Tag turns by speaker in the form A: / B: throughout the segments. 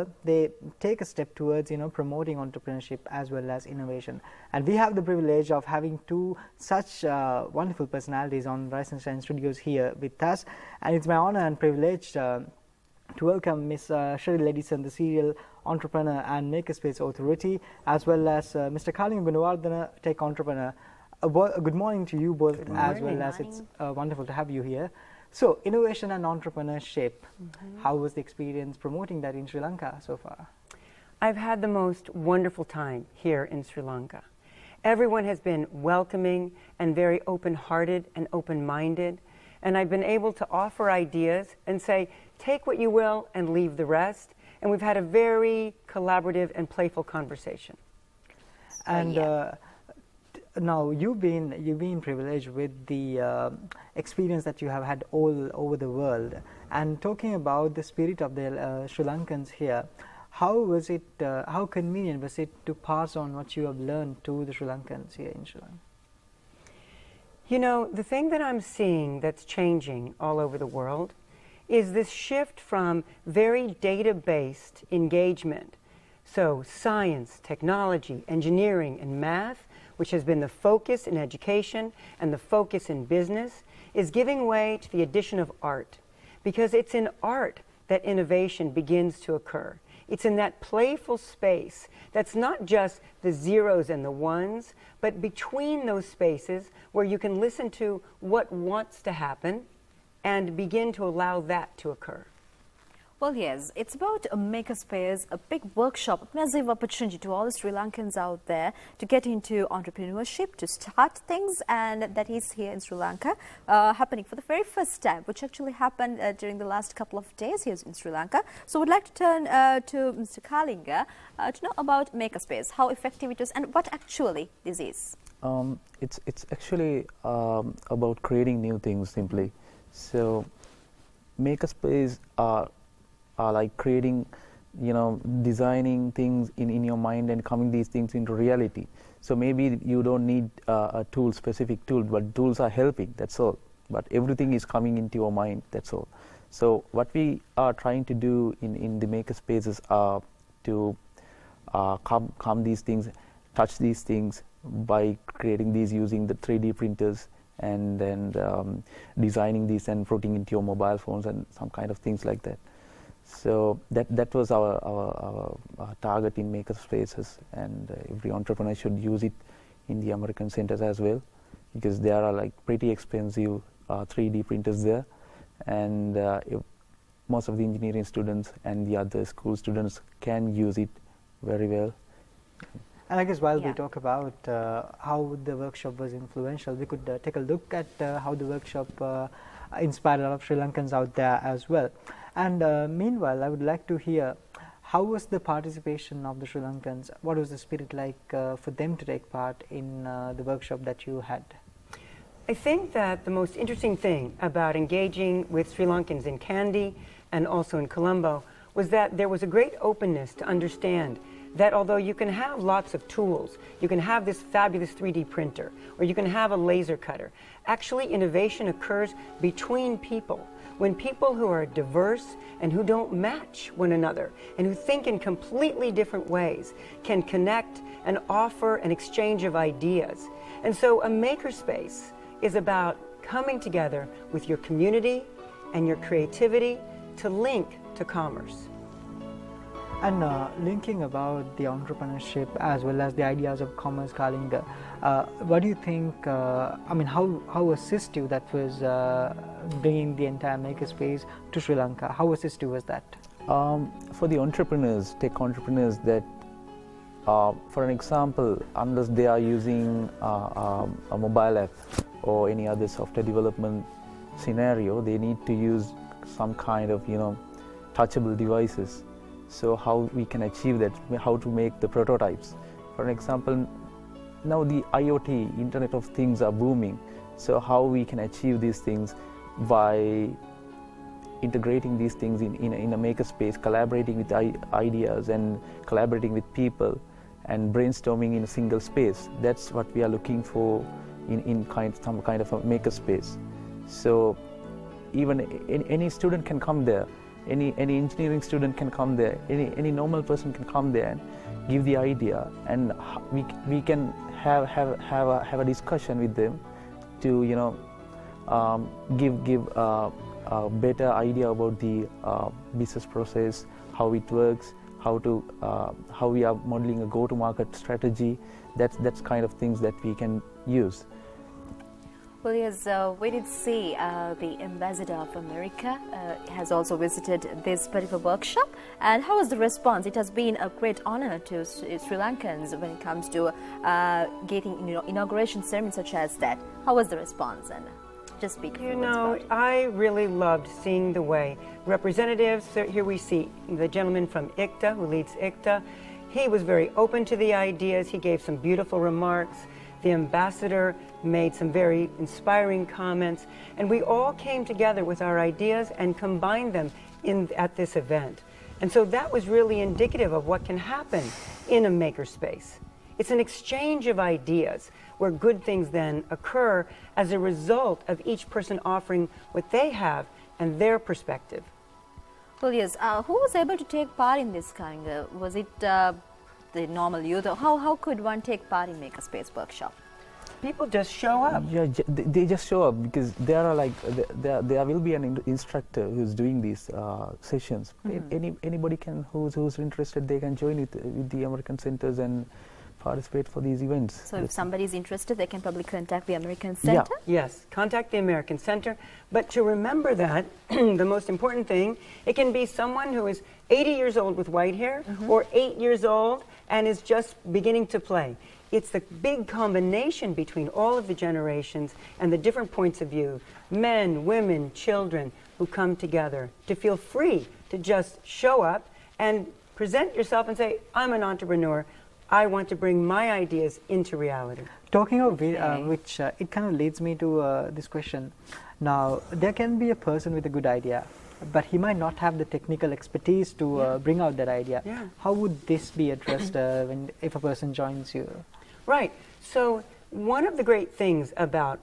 A: well, they take a step towards promoting entrepreneurship as well as innovation. And we have the privilege of having two such wonderful personalities on Rise and Shine Studios here with us, and it's my honor and privilege to welcome Ms. Cheryl Edison, the serial entrepreneur and Makerspace authority, as well as Mr. Kalinga Gunawardhana, tech entrepreneur. Good morning to you both, as well as it's wonderful to have you here. So, innovation and entrepreneurship, how was the experience promoting that in Sri Lanka so far?
B: I've had the most wonderful time here in Sri Lanka. Everyone has been welcoming and very open-hearted and open-minded, and I've been able to offer ideas and say, take what you will and leave the rest, and we've had a very collaborative and playful conversation.
A: And now you've been privileged with the experience that you have had all over the world, and talking about the spirit of the Sri Lankans here, how was it, how convenient was it to pass on what you have learned to the Sri Lankans here in Sri Lanka?
B: You know, the thing that I'm seeing that's changing all over the world is this shift from very data-based engagement, so science, technology, engineering, and math, which has been the focus in education and the focus in business, is giving way to the addition of art. Because it's in art that innovation begins to occur. It's in that playful space that's not just the zeros and the ones, but between those spaces where you can listen to what wants to happen and begin to allow that to occur.
C: Well, yes, it's about a Makerspace, a big workshop, a massive opportunity to all the Sri Lankans out there to get into entrepreneurship, to start things, and that is here in Sri Lanka, happening for the very first time, which actually happened during the last couple of days here in Sri Lanka. So we'd like to turn to Mr. Kalinga to know about Makerspace, how effective it is, and what actually this is.
D: It's actually about creating new things simply. So Makerspace are like creating, designing things in your mind and coming these things into reality. So maybe you don't need a tool, specific tool, but tools are helping, that's all. But everything is coming into your mind, that's all. So what we are trying to do in the Makerspaces are to come these things, touch these things by creating these using the 3D printers, and then designing these and putting into your mobile phones and some kind of things like that. So that was our target in Makerspaces, and every entrepreneur should use it in the Amercan Centers as well, because there are like pretty expensive 3D printers there, and most of the engineering students and the other school students can use it very well.
A: And I guess while we talk about how the workshop was influential, we could take a look at how the workshop inspired a lot of Sri Lankans out there as well. And meanwhile, I would like to hear, how was the participation of the Sri Lankans? What was the spirit like for them to take part in the workshop that you had?
B: I think that the most interesting thing about engaging with Sri Lankans in Kandy and also in Colombo was that there was a great openness to understand that although you can have lots of tools, you can have this fabulous 3D printer, or you can have a laser cutter, actually innovation occurs between people. When people who are diverse and who don't match one another and who think in completely different ways can connect and offer an exchange of ideas. And so a makerspace is about coming together with your community and your creativity to link to commerce.
A: And linking about the entrepreneurship as well as the ideas of commerce, Kalinga, what do you think, how assistive that was bringing the entire Makerspace to Sri Lanka? How assistive was that?
D: For the entrepreneurs, tech entrepreneurs, that for an example, unless they are using a mobile app or any other software development scenario, they need to use some kind of touchable devices. So how we can achieve that, how to make the prototypes. For an example, now the IoT, Internet of Things, are booming. So how we can achieve these things by integrating these things in a makerspace, collaborating with ideas and collaborating with people and brainstorming in a single space. That's what we are looking for in some kind of a makerspace. So even any student can come there Any engineering student can come there. Any normal person can come there and give the idea, and we can have a discussion with them to give a better idea about the business process, how it works, how we are modeling a go-to-market strategy. That's kind of things that we can use.
C: Well, yes, we did see the Ambassador of America has also visited this particular workshop. And how was the response? It has been a great honor to Sri Lankans when it comes to getting inauguration ceremony such as that. How was the response? And just speak a few words about it.
B: I really loved seeing the way representatives, so here we see the gentleman from ICTA, who leads ICTA. He was very open to the ideas. He gave some beautiful remarks. The ambassador made some very inspiring comments, and we all came together with our ideas and combined them at this event. And so that was really indicative of what can happen in a makerspace. It's an exchange of ideas where good things then occur as a result of each person offering what they have and their perspective.
C: Well, yes, who was able to take part in this kind? Was it the normal youth? How could one take part in Makerspace workshop?
B: People just show up.
D: Yeah, they just show up because there will be an instructor who's doing these sessions. Anybody can who's interested, they can join with the Amercan Centers and participate for these events.
C: So if somebody is interested, they can probably contact the Amercan Center?
B: Yeah. Yes, contact the Amercan Center. But to remember that, the most important thing, it can be someone who is 80 years old with white hair or 8 years old and is just beginning to play. It's the big combination between all of the generations and the different points of view, men, women, children, who come together to feel free to just show up and present yourself and say, I'm an entrepreneur. I want to bring my ideas into reality.
A: Talking of which, it kind of leads me to this question. Now, there can be a person with a good idea, but he might not have the technical expertise to bring out that idea.
B: Yeah.
A: How would this be addressed if a person joins you?
B: Right. So one of the great things about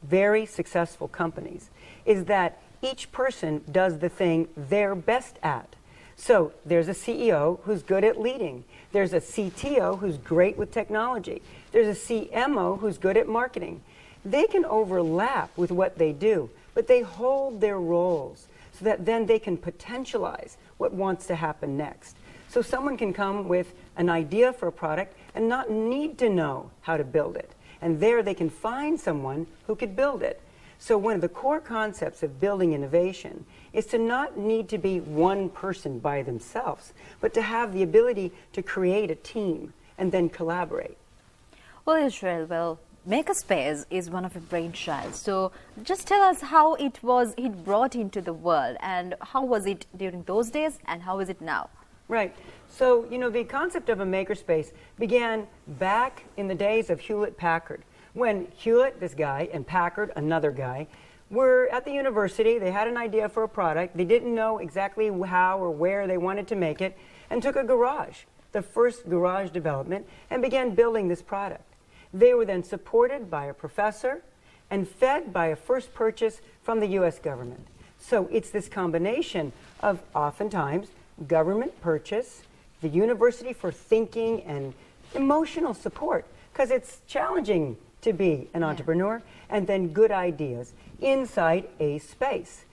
B: very successful companies is that each person does the thing they're best at. So there's a CEO who's good at leading. There's a CTO who's great with technology. There's a CMO who's good at marketing. They can overlap with what they do, but they hold their roles so that then they can potentialize what wants to happen next. So someone can come with an idea for a product and not need to know how to build it. And there they can find someone who could build it. So one of the core concepts of building innovation is to not need to be one person by themselves, but to have the ability to create a team and then collaborate.
C: Well, Cheryl, Makerspace is one of your brainchilds. So just tell us how it brought into the world, and how was it during those days and how is it now?
B: Right. So, the concept of a makerspace began back in the days of Hewlett-Packard, when Hewlett, this guy, and Packard, another guy, were at the university. They had an idea for a product. They didn't know exactly how or where they wanted to make it, and took a garage, the first garage development, and began building this product. They were then supported by a professor and fed by a first purchase from the US government. So it's this combination of oftentimes government purchase, the university for thinking and emotional support, because it's challenging to be an entrepreneur, and then good ideas inside a space.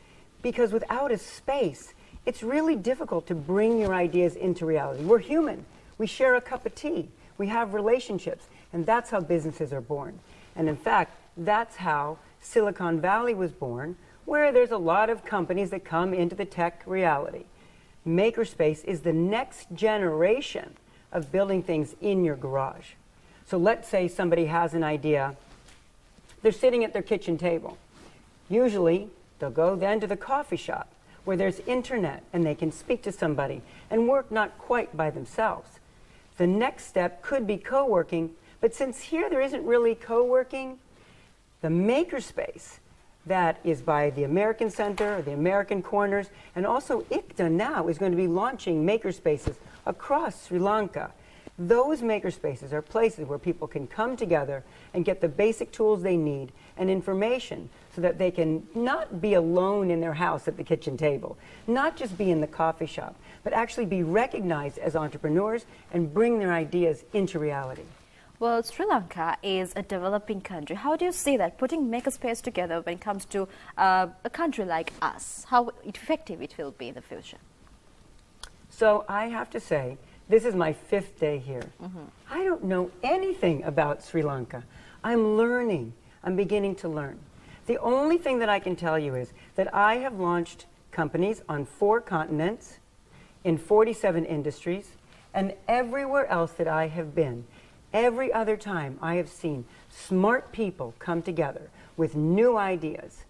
B: Because without a space, it's really difficult to bring your ideas into reality. We're human. We share a cup of tea. We have relationships, and that's how businesses are born. And in fact, that's how Silicon Valley was born, where there's a lot of companies that come into the tech reality. Makerspace is the next generation of building things in your garage. So let's say somebody has an idea. They're sitting at their kitchen table. Usually, they'll go then to the coffee shop where there's internet and they can speak to somebody and work not quite by themselves. The next step could be co-working, but since here there isn't really co-working, the Makerspace that is by the Amercan Center, the American Corners, and also ICTA now is going to be launching makerspaces across Sri Lanka. Those makerspaces are places where people can come together and get the basic tools they need and information so that they can not be alone in their house at the kitchen table, not just be in the coffee shop, but actually be recognized as entrepreneurs and bring their ideas into reality.
C: Well, Sri Lanka is a developing country. How do you see that putting Makerspace together when it comes to a country like us? How effective it will be in the future?
B: So I have to say, this is my 5th day here. I don't know anything about Sri Lanka. I'm learning. I'm beginning to learn. The only thing that I can tell you is that I have launched companies on 4 continents, in 47 industries, and everywhere else that I have been, every other time I have seen smart people come together with new ideas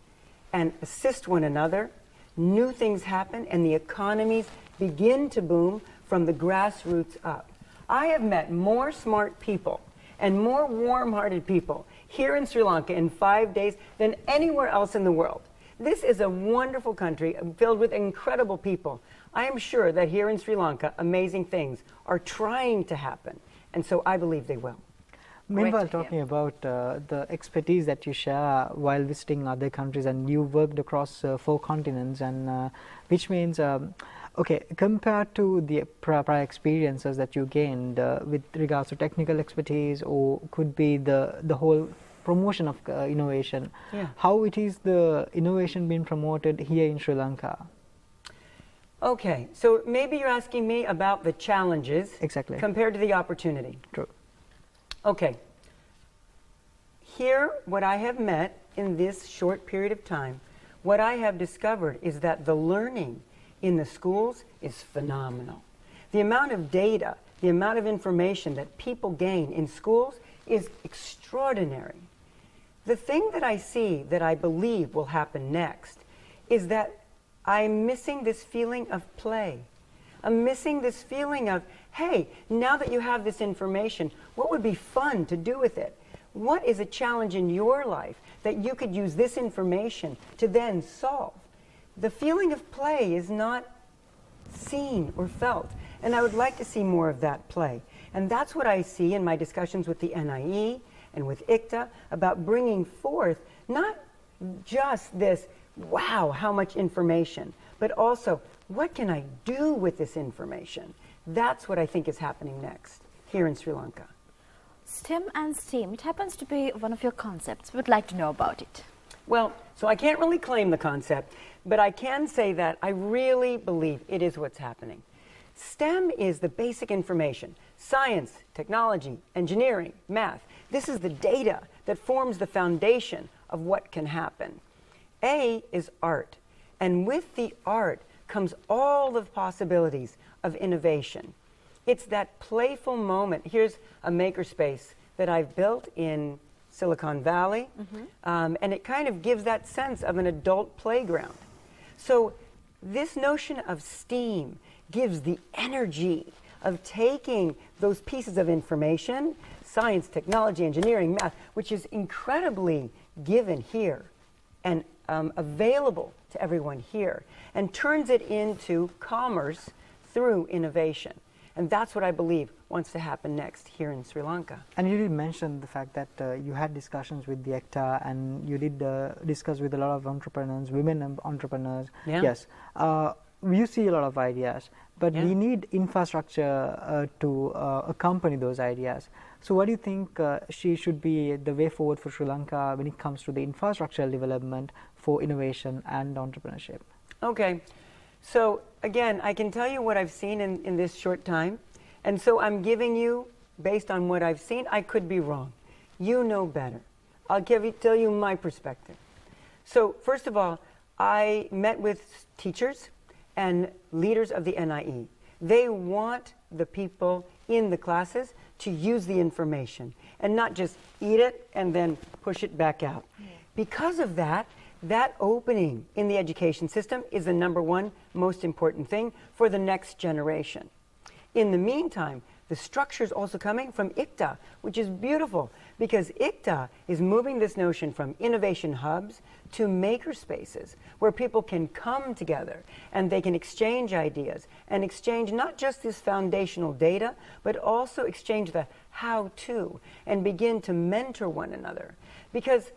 B: and assist one another. New things happen and the economies begin to boom from the grassroots up. I have met more smart people and more warm-hearted people here in Sri Lanka in 5 days than anywhere else in the world. This is a wonderful country filled with incredible people. I am sure that here in Sri Lanka, amazing things are trying to happen, and so I believe they will.
A: Meanwhile, talking about the expertise that you share while visiting other countries, and you worked across 4 continents, and which means, okay, compared to the prior experiences that you gained with regards to technical expertise, or could be the whole promotion of innovation, how it is the innovation being promoted here in Sri Lanka?
B: Okay, so maybe you're asking me about the challenges
A: Exactly.
B: compared to the opportunity.
A: True.
B: Okay. Here, what I have met in this short period of time, what I have discovered is that the learning in the schools is phenomenal. The amount of data, the amount of information that people gain in schools is extraordinary. The thing that I see that I believe will happen next is that I'm missing this feeling of play. I'm missing this feeling of, hey, now that you have this information, what would be fun to do with it? What is a challenge in your life that you could use this information to then solve? The feeling of play is not seen or felt, and I would like to see more of that play. And that's what I see in my discussions with the NIE and with ICTA about bringing forth not just this, wow, how much information, but also, what can I do with this information? That's what I think is happening next here in Sri Lanka.
C: STEM and STEAM, it happens to be one of your concepts. We'd like to know about it.
B: Well, so I can't really claim the concept, but I can say that I really believe it is what's happening. STEM is the basic information: science, technology, engineering, math. This is the data that forms the foundation of what can happen. A is art, and with the art comes all the possibilities of innovation. It's that playful moment. Here's a makerspace that I've built in Silicon Valley, and it kind of gives that sense of an adult playground. So this notion of STEAM gives the energy of taking those pieces of information, science, technology, engineering, math, which is incredibly given here and available to everyone here, and turns it into commerce through innovation. And that's what I believe wants to happen next here in Sri Lanka.
A: And you did mention the fact that you had discussions with the ECTA, and you did discuss with a lot of entrepreneurs, women entrepreneurs.
B: Yeah.
A: Yes. You see a lot of ideas, but we need infrastructure to accompany those ideas. So what do you think she should be the way forward for Sri Lanka when it comes to the infrastructural development for innovation and entrepreneurship?
B: Okay. So again, I can tell you what I've seen in this short time. And so I'm giving you, based on what I've seen, I could be wrong. You know better. I'll tell you my perspective. So first of all, I met with teachers and leaders of the NIE. They want the people in the classes to use the information and not just eat it and then push it back out. Because of that, that opening in the education system is the #1 most important thing for the next generation. In the meantime, the structure is also coming from ICTA, which is beautiful because ICTA is moving this notion from innovation hubs to makerspaces where people can come together and they can exchange ideas and exchange not just this foundational data, but also exchange the how-to and begin to mentor one another. Because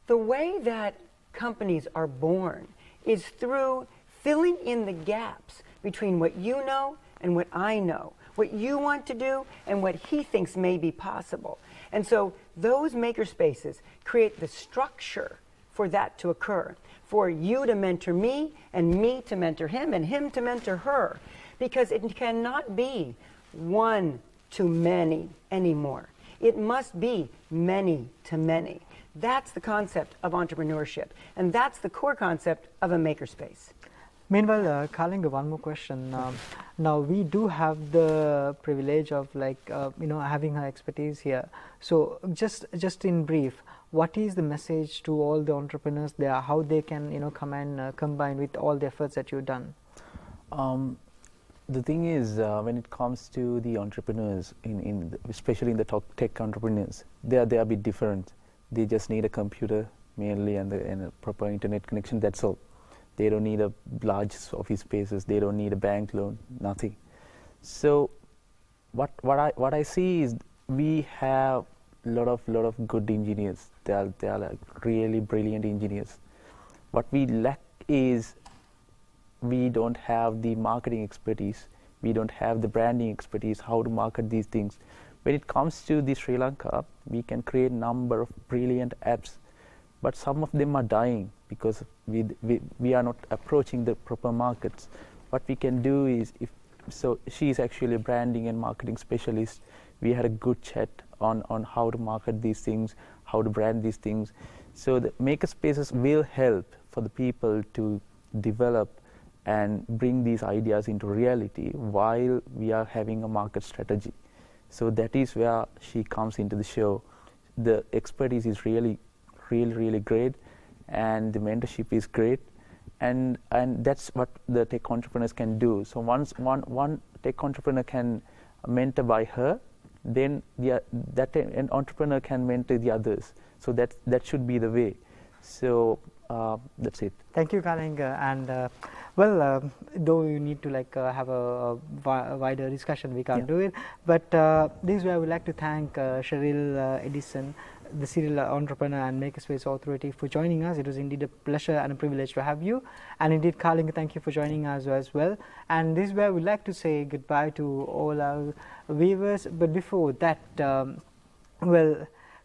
B: the way that companies are born is through filling in the gaps between what you know and what I know, what you want to do and what he thinks may be possible. And so those makerspaces create the structure for that to occur, for you to mentor me and me to mentor him and him to mentor her, because it cannot be one to many anymore. It must be many to many. That's the concept of entrepreneurship, and that's the core concept of a makerspace.
A: Meanwhile, Kalinga, one more question. Now we do have the privilege of having her expertise here. So just in brief, what is the message to all the entrepreneurs there? How they can come and combine with all the efforts that you've done?
D: The thing is, when it comes to the entrepreneurs, especially in the tech entrepreneurs, they are a bit different. They just need a computer mainly and a proper internet connection. That's all. They don't need a large office spaces. They don't need a bank loan. Nothing. So, what I see is we have a lot of good engineers. They are like really brilliant engineers. What we lack is we don't have the marketing expertise. We don't have the branding expertise. How to market these things. When it comes to the Sri Lanka, we can create a number of brilliant apps, but some of them are dying because we are not approaching the proper markets. What we can do is, she is actually a branding and marketing specialist. We had a good chat on how to market these things, how to brand these things. So the makerspaces will help for the people to develop and bring these ideas into reality while we are having a market strategy. So that is where she comes into the show. The expertise is really great, and the mentorship is great, and that's what the tech entrepreneurs can do. So once one tech entrepreneur can mentor by her, then an entrepreneur can mentor the others. So that should be the way. So that's it.
A: Thank you, Kalinga. And though you need to have a wider discussion, we can't do it. But this is where I would like to thank Cheryl Edison, the serial entrepreneur and Makerspace Authority, for joining us. It was indeed a pleasure and a privilege to have you. And indeed, Kalinga, thank you for joining us as well. And this is where we'd like to say goodbye to all our viewers. But before that,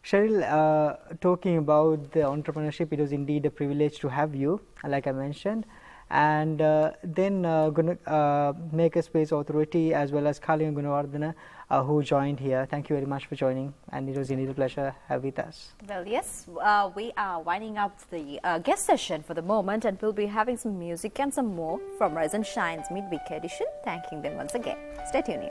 A: Cheryl, talking about the entrepreneurship, it was indeed a privilege to have you, like I mentioned. And then Makerspace Authority as well as Kalinga Gunawardhana who joined here. Thank you very much for joining, and it was indeed a pleasure have with us.
C: Well, yes, we are winding up the guest session for the moment, and we'll be having some music and some more from Rise and Shine's Midweek edition. Thanking them once again. Stay tuned.